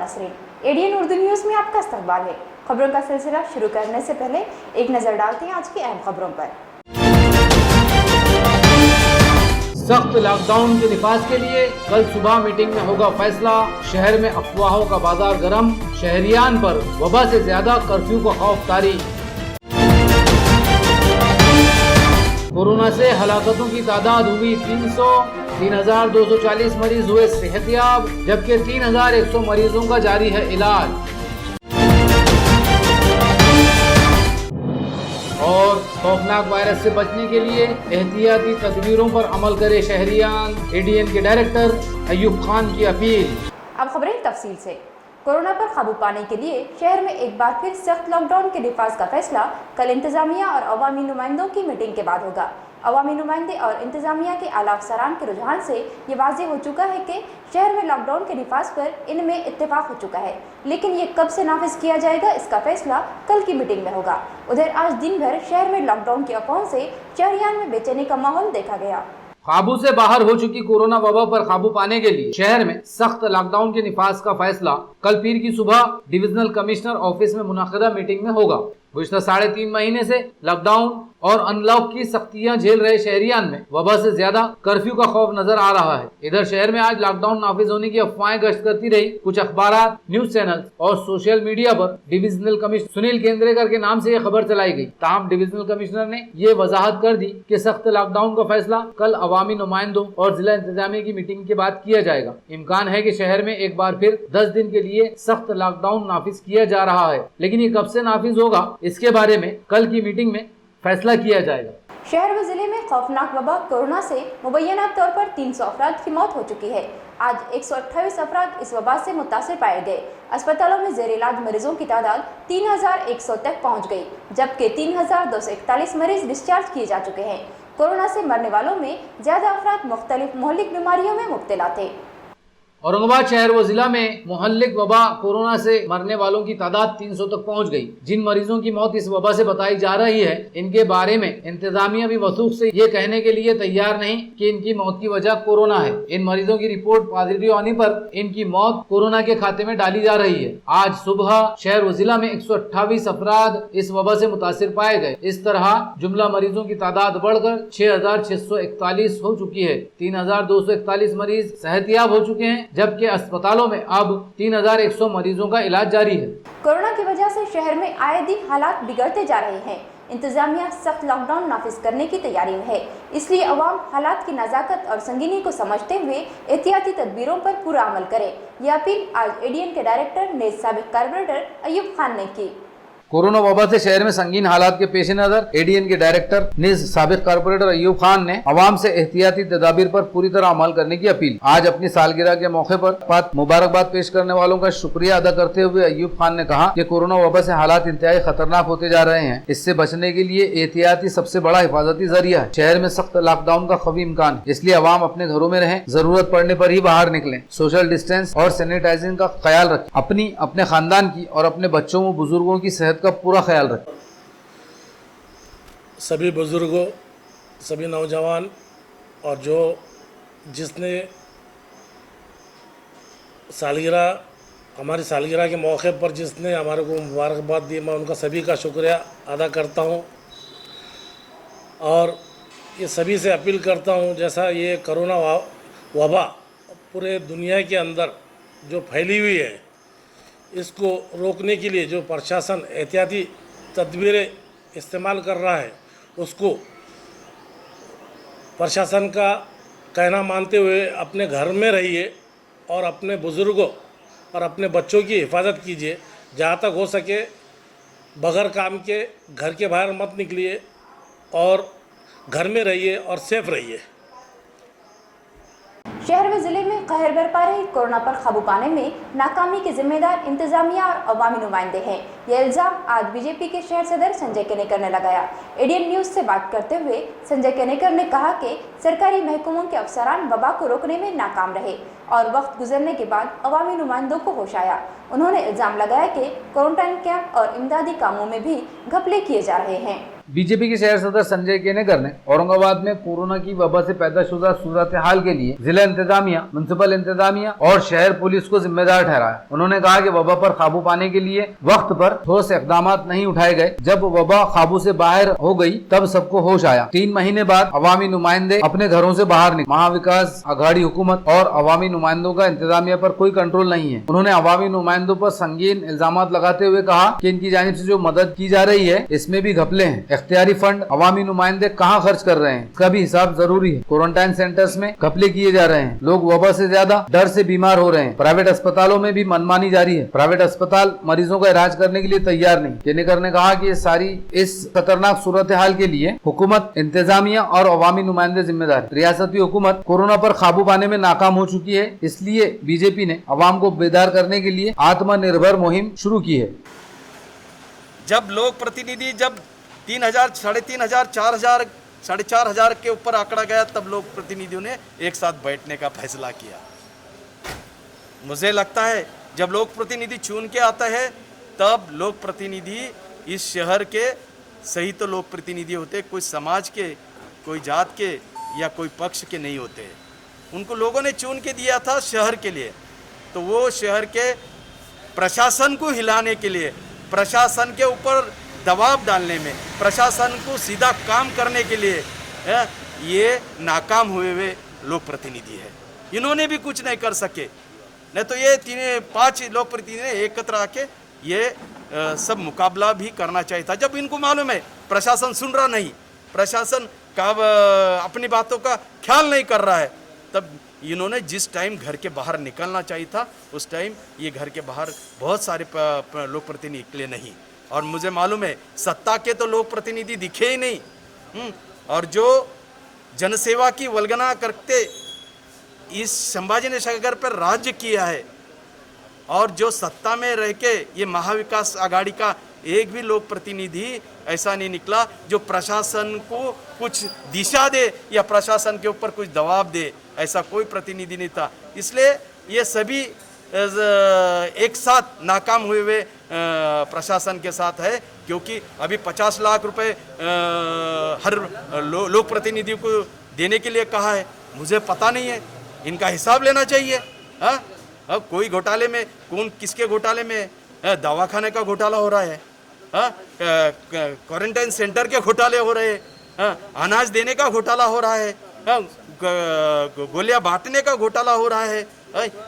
Nasreen. ADN Urdu news में आपका इस्तकबाल है। खबरों का सिलसिला शुरू करने से पहले एक नज़र डालते हैं आज की अहम खबरों पर। सख्त लॉकडाउन के निफाज के लिए कल सुबह मीटिंग में होगा फैसला। शहर में अफवाहों का बाजार गर्म, शहरियान पर वबा से ज्यादा कर्फ्यू का खौफ तारी। कोरोना से हलाकतों की तादाद हुई 300, 3,240 मरीज हुए सेहतियाब, जबकि 3,100 मरीजों का जारी है इलाज। और खौफनाक वायरस से बचने के लिए एहतियाती तदबीरों पर अमल करे शहरियान। एडीएन के डायरेक्टर अयूब खान की अपील। अब खबरें तफसील से। कोरोना पर काबू पाने के लिए शहर में एक बार फिर सख्त लॉकडाउन के नफाज का फैसला कल इंतजामिया और अवामी नुमाइंदों की मीटिंग के बाद होगा। अवामी नुमाइंदे और इंतजामिया के आला अफसरान के रुझान से ये वाज़ेह हो चुका है कि शहर में लॉकडाउन के नफाज पर इनमें इत्तेफाक हो चुका है, लेकिन ये कब से नाफिज किया जाएगा इसका फैसला कल की मीटिंग में होगा। उधर आज दिन भर शहर में लॉकडाउन की अफवाहों से शहरियान में बेचैनी का माहौल देखा गया। काबू से बाहर हो चुकी कोरोना वबा पर काबू पाने के लिए शहर में सख्त लॉकडाउन के निफाज का फैसला कल पीर की सुबह डिविजनल कमिश्नर ऑफिस में मुनाकिदा मीटिंग में होगा। गुज़िश्ता 3.5 महीने से लॉकडाउन और अनलॉक की सख्तियां झेल रहे शहरियान में वबा से ज्यादा कर्फ्यू का खौफ नजर आ रहा है। इधर शहर में आज लॉकडाउन नाफिज होने की अफवाहें गश्त करती रही। कुछ अखबार, न्यूज चैनल और सोशल मीडिया पर डिविजनल कमिश्नर सुनील केंद्रेकर के नाम से यह खबर चलाई गई। ताहम डिविजनल कमिश्नर ने ये वजाहत कर दी कि सख्त लॉकडाउन का फैसला कल अवामी नुमाइंदों और जिला इंतजामिया की मीटिंग के बाद किया जाएगा। इम्कान है कि शहर में एक बार फिर 10 दिन के लिए सख्त लॉकडाउन नाफिज किया जा रहा है, लेकिन ये कब से नाफिज होगा इसके बारे में कल की मीटिंग में फैसला किया जाएगा। शहर व जिले में खौफनाक वबा कोरोना से मुबैना तौर पर 300 अफराद की मौत हो चुकी है। आज 128 अफराद इस वबा से मुतासिर पाए गए। अस्पतालों में जेर इलाज मरीजों की तादाद 3,100 तक पहुंच गई, जबकि 3,241 मरीज डिस्चार्ज किए जा चुके हैं। कोरोना से मरने वालों में ज्यादा अफराद मुख्तलिफ मोहल्लिक बीमारियों में मुब्तला थे। औरंगाबाद शहर व जिला में मोहल्लिक वबा कोरोना से मरने वालों की तादाद 300 तक पहुंच गई। जिन मरीजों की मौत इस वबा से बताई जा रही है, इनके बारे में इंतजामिया भी वसूख से ये कहने के लिए तैयार नहीं कि इनकी मौत की वजह कोरोना है। इन मरीजों की रिपोर्ट पॉजिटिव आने पर इनकी मौत कोरोना के खाते में डाली जा रही है। आज सुबह शहर व जिला में 128 अफराद इस वबा से मुतासिर पाए गए। इस तरह जुमला मरीजों की तादाद बढ़कर 6,641 हो चुकी है। 3,241 मरीज सेहतियाब हो चुके हैं, जबकि अस्पतालों में अब 3,100 मरीजों का इलाज जारी है। कोरोना की वजह से शहर में आए दिन हालात बिगड़ते जा रहे हैं। इंतजामिया सख्त लॉकडाउन नाफिज करने की तैयारी में है, इसलिए अवाम हालात की नज़ाकत और संगीनी को समझते हुए एहतियाती तदबीरों पर पूरा अमल करे। यह अपील आज एडीएन के डायरेक्टर ने साबिक कारपोरेटर अयूब खान ने की। कोरोना वबा से शहर में संगीन हालात के पेश नजर एडीएन के डायरेक्टर निज साबिक कारपोरेटर अयूब खान ने अवाम से एहतियाती तदाबीर पर पूरी तरह अमल करने की अपील। आज अपनी सालगिरह के मौके पर मुबारकबाद पेश करने वालों का शुक्रिया अदा करते हुए अयूब खान ने कहा कि कोरोना वबा से हालात इंतहाई खतरनाक होते जा रहे हैं। इससे बचने के लिए एहतियाती सबसे बड़ा हिफाजती जरिया है। शहर में सख्त लॉकडाउन का खवी इम्कान है, इसलिए अवाम अपने घरों में रहें, जरूरत पड़ने पर ही बाहर निकलें, सोशल डिस्टेंस और सैनिटाइजिंग का ख्याल रखें, अपने खानदान की और अपने बच्चों व बुजुर्गों की सेहत का पूरा ख्याल रखें। सभी बुजुर्गों, सभी नौजवान और जिसने हमारी सालगिरह के मौके पर जिसने हमारे को मुबारकबाद दी, मैं उनका सभी का शुक्रिया अदा करता हूं। और ये सभी से अपील करता हूं, जैसा ये कोरोना वबा पूरे दुनिया के अंदर जो फैली हुई है, इसको रोकने के लिए जो प्रशासन एहतियाती तदबीरें इस्तेमाल कर रहा है, उसको प्रशासन का कहना मानते हुए अपने घर में रहिए और अपने बुज़ुर्गों और अपने बच्चों की हिफाजत कीजिए। जहाँ तक हो सके बगैर काम के घर के बाहर मत निकलिए और घर में रहिए और सेफ रहिए। शहर व जिले में कहर बरपा रही कोरोना पर काबू पाने में नाकामी के जिम्मेदार इंतजामिया और अवामी नुमाइंदे हैं। यह इल्ज़ाम आज बीजेपी के शहर सदर संजय केनेकर ने लगाया। एडीएन न्यूज़ से बात करते हुए संजय केनेकर ने कहा कि सरकारी महकमों के अफसरान वबा को रोकने में नाकाम रहे और वक्त गुजरने के बाद अवामी नुमाइंदों को होश आया। उन्होंने इल्ज़ाम लगाया कि क्वारंटाइन कैंप और इमदादी कामों में भी घपले किए जा रहे हैं। बीजेपी के शहर सदर संजय केनेकर ने औरंगाबाद में कोरोना की वबा से पैदा शुदा सूरत हाल के लिए जिला इंतजामिया, म्युनिसिपल इंतजामिया और शहर पुलिस को जिम्मेदार ठहराया। उन्होंने कहा कि वबा पर काबू पाने के लिए वक्त पर ठोस इकदाम नहीं उठाए गए। जब वबा काबू से बाहर हो गई तब सबको होश आया। 3 महीने बाद अवामी नुमाइंदे अपने घरों से बाहर निकले। महाविकास आघाड़ी हुकूमत और अवामी नुमाइंदों का इंतजामिया पर कोई कंट्रोल नहीं है। उन्होंने अवामी नुमाइंदों पर संगीन इल्जाम लगाते हुए कहा कि इनकी जानिब से जो मदद की जा रही है इसमें भी घपले हैं। इख्तियारी फंड अवामी नुमाइंदे कहाँ खर्च कर रहे हैं इसका भी हिसाब जरूरी है। क्वारंटाइन सेंटर्स में घपले किए जा रहे हैं। लोग वबा से ज्यादा डर से बीमार हो रहे हैं। प्राइवेट अस्पतालों में भी मनमानी जारी है। प्राइवेट अस्पताल मरीजों का इलाज करने के लिए तैयार नहीं। केनेकर ने कहा कि इस खतरनाक सूरत हाल के लिए हुकूमत, इंतजामिया और अवामी नुमाइंदे जिम्मेदार। रियासती हुकूमत कोरोना पर काबू पाने में नाकाम हो चुकी है, इसलिए बीजेपी ने अवाम को बेदार करने के लिए आत्मनिर्भर मुहिम शुरू की है। जब लोक प्रतिनिधि जब 3,000, 3,500, 4,000, 4,500 के ऊपर आंकड़ा गया तब लोक प्रतिनिधियों ने एक साथ बैठने का फैसला किया। मुझे लगता है जब लोक प्रतिनिधि चुन के आता है तब लोक प्रतिनिधि इस शहर के सही तो लोक प्रतिनिधि होते, कोई समाज के, कोई जात के या कोई पक्ष के नहीं होते। उनको लोगों ने चुन के दिया था शहर के लिए, तो वो शहर के प्रशासन को हिलाने के लिए, प्रशासन के ऊपर दबाव डालने में, प्रशासन को सीधा काम करने के लिए ये नाकाम हुए हुए लोक प्रतिनिधि है। इन्होंने भी कुछ नहीं कर सके, नहीं तो ये 5 लोक प्रतिनिधि ने एकत्र आके ये सब मुकाबला भी करना चाहिए था। जब इनको मालूम है प्रशासन सुन रहा नहीं, प्रशासन का अपनी बातों का ख्याल नहीं कर रहा है, तब इन्होंने जिस टाइम घर के बाहर निकलना चाहिए था उस टाइम ये घर के बाहर बहुत सारे लोक प्रतिनिधि निकले नहीं। और मुझे मालूम है सत्ता के तो लोक प्रतिनिधि दिखे ही नहीं। और जो जनसेवा की वल्गना करते इस संभाजी नगर पर राज्य किया है, और जो सत्ता में रह के ये महाविकास आघाड़ी का एक भी लोक प्रतिनिधि ऐसा नहीं निकला जो प्रशासन को कुछ दिशा दे या प्रशासन के ऊपर कुछ दबाव दे, ऐसा कोई प्रतिनिधि नहीं था। इसलिए ये सभी एक साथ नाकाम हुए हुए प्रशासन के साथ है, क्योंकि अभी 50 लाख रुपए हर लोक प्रतिनिधि को देने के लिए कहा है। मुझे पता नहीं है, इनका हिसाब लेना चाहिए। हाँ, अब कोई घोटाले में कौन किसके घोटाले में, दवाखाने का घोटाला हो रहा है, क्वारंटाइन सेंटर के घोटाले हो रहे हैं, अनाज देने का घोटाला हो रहा है, गोलियां बांटने का घोटाला हो रहा है।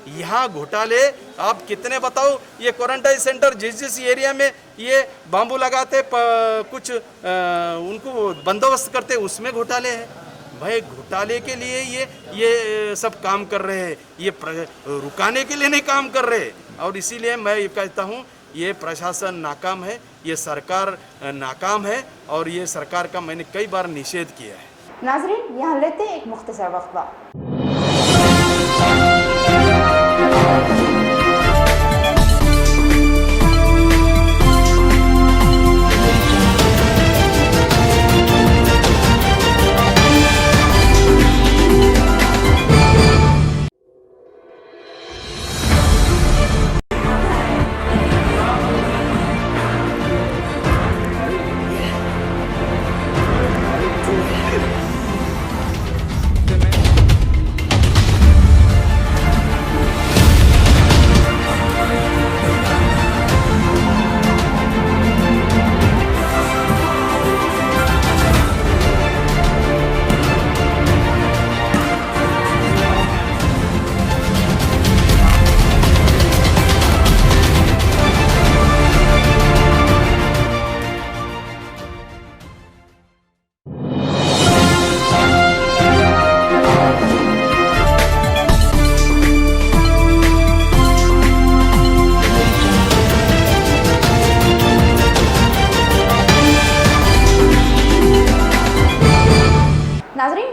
यहाँ घोटाले आप कितने बताओ। ये क्वारंटाइन सेंटर जिस एरिया में ये बांबू लगाते कुछ उनको बंदोबस्त करते उसमें घोटाले हैं। भाई घोटाले के लिए ये सब काम कर रहे हैं, ये रुकाने के लिए नहीं काम कर रहे। और इसीलिए मैं ये कहता हूँ ये प्रशासन नाकाम है, ये सरकार नाकाम है, और ये सरकार का मैंने कई बार निषेध किया है। नाजरीन, यहाँ लेते हैं एक मुख्तसर वक्फा।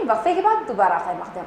वक्फे के बाद दोबारा खैर मकदम।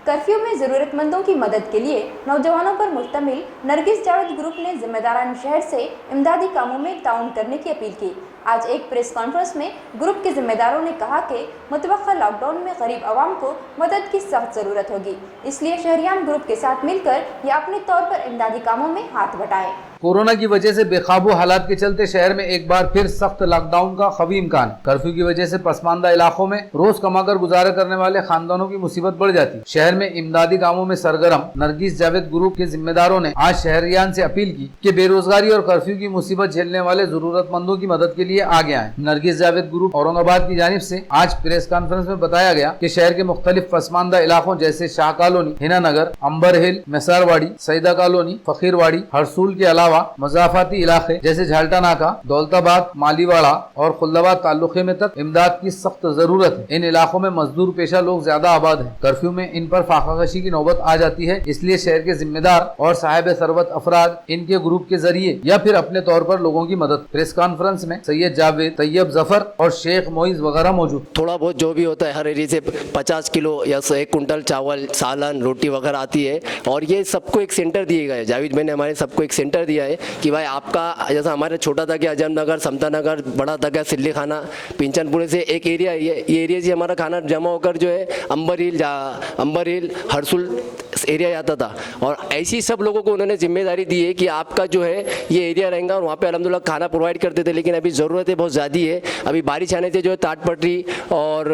कर्फ्यू में ज़रूरतमंदों की मदद के लिए नौजवानों पर मुश्तमिल नरगिस जावेद ग्रुप ने जिम्मेदारान शहर से इमदादी कामों में ताउन करने की अपील की। आज एक प्रेस कॉन्फ्रेंस में ग्रुप के जिम्मेदारों ने कहा कि मुतवक्का लॉकडाउन में गरीब आवाम को मदद की सख्त ज़रूरत होगी, इसलिए शहरियान ग्रुप के साथ मिलकर या अपने तौर पर इमदादी कामों में हाथ बटाएं। कोरोना की वजह से बेकाबू हालात के चलते शहर में एक बार फिर सख्त लॉकडाउन का खवी इम्कान। कर्फ्यू की वजह से पसमानदा इलाकों में रोज कमाकर गुजारा करने वाले खानदानों की मुसीबत बढ़ जाती। शहर में इमदादी कामों में सरगर्म नरगिस जावेद ग्रुप के जिम्मेदारों ने आज शहरियान से अपील की कि बेरोजगारी और कर्फ्यू की मुसीबत झेलने वाले जरूरतमंदों की मदद के लिए आगे आए। नरगिस जावेद ग्रुप औरंगाबाद की जानिब से आज प्रेस कॉन्फ्रेंस में बताया गया कि शहर के मुख्तलिफ पसमानदा इलाकों जैसे शाह कॉलोनी, हिना नगर, अंबर हिल, मैसारवाड़ी, सईदा कॉलोनी, फकीरवाड़ी, हरसूल के अलावा मजाफाती इलाके जैसे झाल्टा नाका, दौलताबाद, मालीवाड़ा और खुल्दाबाद ताल्लुके में तक इमदाद की सख्त जरूरत है। इन इलाकों में मजदूर पेशा लोग ज्यादा आबाद हैं। कर्फ्यू में इन पर फाकाकशी की नौबत आ जाती है, इसलिए शहर के जिम्मेदार और साहिब सरवत अफराद इनके ग्रुप के जरिए या फिर अपने तौर पर लोगों की मदद। प्रेस कॉन्फ्रेंस में सैयद जावेद, तैयब जफर और शेख मोइज वगैरह मौजूद। थोड़ा बहुत जो भी होता है हर एरिया से 50 किलो या 1 कुंटल चावल, सालन, रोटी वगैरह आती है और ये सबको एक सेंटर दिए गए। जावेद भाई ने हमारे सबको एक सेंटर दिया है कि भाई आपका जैसा हमारे छोटा था कि अजम नगर, समता नगर, बड़ा था क्या सिल्ली खाना, पिंचनपुरे से एक एरिया ये एरिया से हमारा खाना जमा होकर जो है अंबर हिल, हरसुल एरिया आता था और ऐसी सब लोगों को उन्होंने जिम्मेदारी दी है कि आपका जो है ये एरिया रहेगा और वहाँ पे अल्हम्दुलिल्लाह खाना प्रोवाइड करते थे। लेकिन अभी ज़रूरतें बहुत ज़्यादा है। अभी बारिश आने से जो है टाट पटरी और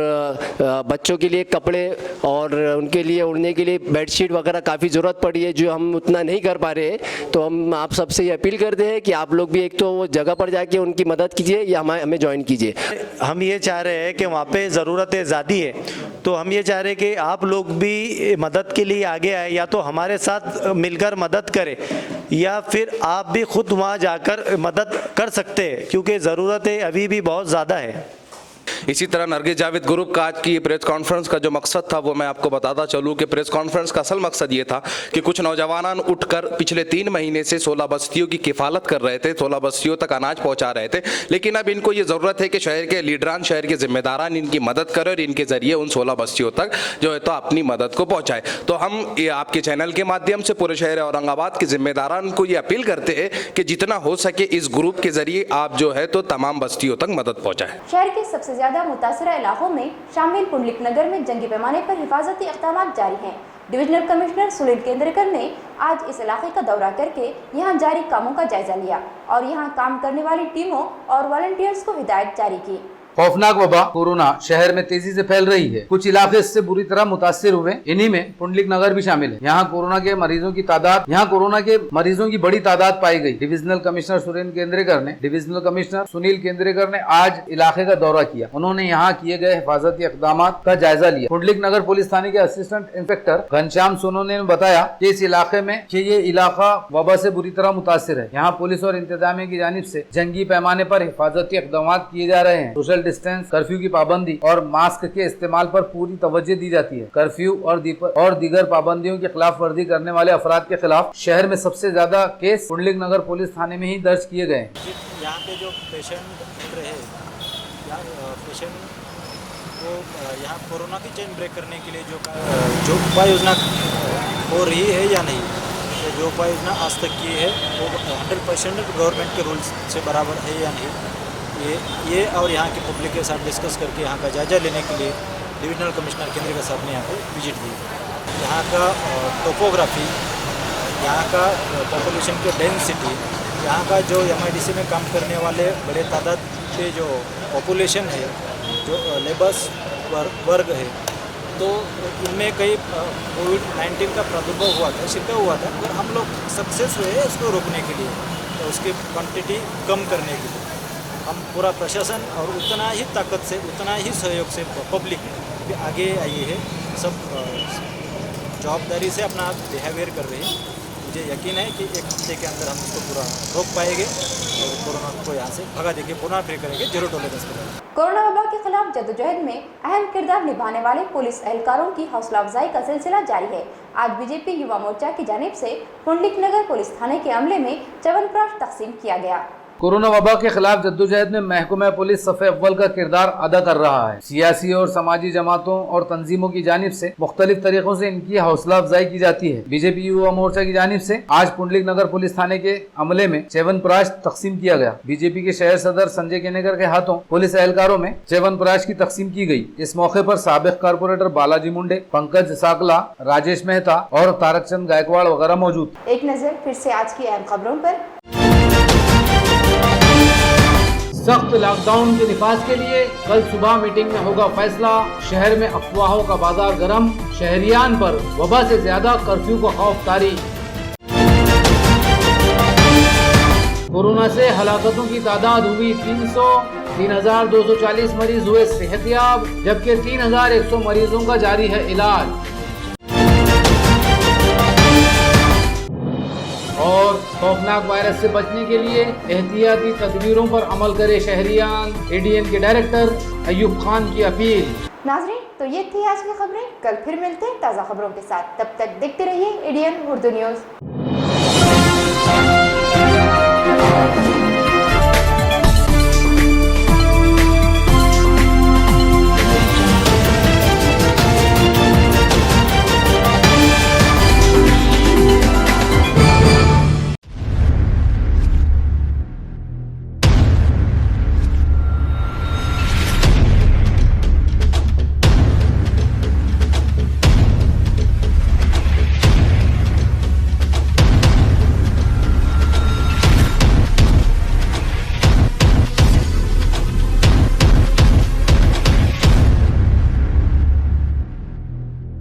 बच्चों के लिए कपड़े और उनके लिए उड़ने के लिए बेडशीट वगैरह काफ़ी ज़रूरत पड़ी है जो हम उतना नहीं कर पा रहे हैं। तो हम आप सबसे ये अपील करते हैं कि आप लोग भी एक तो वो जगह पर जाके उनकी मदद कीजिए या हमें ज्वाइन कीजिए। हम ये चाह रहे हैं कि वहाँ पे ज़रूरतें ज़्यादा है, तो हम ये चाह रहे हैं कि आप लोग भी मदद के लिए आगे आए, या तो हमारे साथ मिलकर मदद करें या फिर आप भी खुद वहाँ जाकर मदद कर सकते हैं, क्योंकि ज़रूरतें अभी भी बहुत ज़्यादा है। इसी तरह नरगिस जावेद ग्रुप का आज की प्रेस कॉन्फ्रेंस का जो मकसद था वो मैं आपको बताता चलूँ कि प्रेस कॉन्फ्रेंस का असल मकसद ये था कि कुछ नौजवान उठकर पिछले 3 महीने से 16 बस्तियों की किफ़ालत कर रहे थे, 16 बस्तियों तक अनाज पहुंचा रहे थे। लेकिन अब इनको ये ज़रूरत है कि शहर के लीडरान, शहर के जिम्मेदारान इनकी मदद करें और इनके ज़रिए उन 16 बस्तियों तक जो है तो अपनी मदद को पहुँचाए। तो हम ये आपके चैनल के माध्यम से पूरे शहर औरंगाबाद के जिम्मेदारान को ये अपील करते हैं कि जितना हो सके इस ग्रुप के ज़रिए आप जो है तो तमाम बस्तियों तक मदद पहुँचाएँ। शहर के सबसे ज्यादा मुतासरा इलाकों में शामिल पुंडलिक नगर में जंगी पैमाने पर हिफाजती इक़दाम जारी हैं। डिविजनल कमिश्नर सुनील केंद्रेकर ने आज इस इलाके का दौरा करके यहां जारी कामों का जायजा लिया और यहां काम करने वाली टीमों और वॉलंटियर्स को हिदायत जारी की। खौफनाक वबा कोरोना शहर में तेजी से फैल रही है। कुछ इलाके इससे बुरी तरह मुतासिर हुए, इन्हीं में पुंडलिक नगर भी शामिल है। यहाँ कोरोना के मरीजों की बड़ी तादाद पाई गई। डिविजनल कमिश्नर सुनील केंद्रेकर ने आज इलाके का दौरा किया। उन्होंने यहाँ किए गए हिफाजती इक़दाम का जायजा लिया। पुंडलिक नगर पुलिस थाने के असिस्टेंट इंस्पेक्टर घनश्याम सोनोने ने बताया कि इस इलाके में ये इलाका वबा से बुरी तरह मुतासिर है। यहाँ पुलिस और इंतजामिया की जानिब से जंगी पैमाने पर हिफाजती इक़दाम किए जा रहे हैं। सोशल डिस्टेंस, कर्फ्यू की पाबंदी और मास्क के इस्तेमाल पर पूरी तवज्जो दी जाती है। कर्फ्यू और दीगर पाबंदियों की खिलाफ वर्जी करने वाले अफराद के खिलाफ शहर में सबसे ज्यादा केस पुंडलिक नगर पुलिस थाने में ही दर्ज किए गए हैं। यहाँ पे जो पेशेंट रहे वो यहाँ कोरोना की चेन ब्रेक करने के लिए जो उपाय योजना हो रही है या नहीं, जो उपाय योजना आज तक की है वो 100% गवर्नमेंट के रूल्स से बराबर है या नहीं, ये और यहाँ के पब्लिक के साथ डिस्कस करके यहाँ का जायजा लेने के लिए डिविजनल कमिश्नर केंद्रेकर साहब ने यहाँ पे विजिट दी। यहाँ का टोपोग्राफी, यहाँ का पॉपुलेशन के डेंसिटी, यहाँ का जो MIDC में काम करने वाले बड़े तादाद के जो पॉपुलेशन है, जो लेबर्स वर्ग है, तो इनमें कई कोविड-19 का प्रादुर्भाव हुआ था, शिरका हुआ था, और हम लोग सक्सेस हुए उसको रोकने के लिए, तो उसकी क्वांटिटी कम करने के लिए हम पूरा प्रशासन और उतना ही ताकत से, उतना ही सहयोग से पब्लिक भी आगे आई है। सब जवाबदारी से अपना बिहेवियर कर रहे हैं। मुझे यकीन है कि 1 हफ्ते के अंदर हम इसको पूरा रोक पाएंगे और कोरोना को यहाँ से भगा देंगे, पुनः फ्री करेंगे, 0 टॉलरेंस करेंगे। कोरोना वबा के खिलाफ जद्दोजहद में अहम किरदार निभाने वाले पुलिस एहलकारों की हौसला अफजाई का सिलसिला जारी है। आज बीजेपी युवा मोर्चा की जानिब से पुंडलिक नगर पुलिस थाने के अमले में च्यवनप्राश तकसीम किया गया। कोरोना वबा के खिलाफ जद्दोजहद में महकमा पुलिस सफ़े अव्वल का किरदार अदा कर रहा है। सियासी और समाजी जमातों और तंजीमों की जानिब से मुख्तलिफ तरीकों से इनकी हौसला अफजाई की जाती है। बीजेपी युवा मोर्चा की जानिब से आज पुंडलिक नगर पुलिस थाने के अमले में च्यवनप्राश तकसीम किया गया। बीजेपी के शहर सदर संजय केनेकर के हाथों पुलिस एहलकारों में च्यवनप्राश की तकसीम की गई। इस मौके पर साबिक कारपोरेटर बालाजी मुंडे, पंकज साकला, राजेश मेहता और तारक चंद गायकवाड़ वगैरह मौजूद। एक नजर फिर से आज की अहम खबरों पर। सख्त लॉकडाउन के निफाज के लिए कल सुबह मीटिंग में होगा फैसला। शहर में अफवाहों का बाजार गर्म, शहरियान पर वबा से ज्यादा कर्फ्यू का खौफ तारी। कोरोना से हलाकतों की तादाद हुई 300, 3,240 मरीज हुए सेहतियाब, जबकि 3,100 मरीजों का जारी है इलाज। और खौफनाक वायरस से बचने के लिए एहतियाती तदबीरों पर अमल करे शहरियान। एडीएन के डायरेक्टर अयूब खान की अपील। नाज़रीन, तो ये थी आज की खबरें। कल फिर मिलते हैं ताज़ा खबरों के साथ। तब तक देखते रहिए एडीएन उर्दू न्यूज़।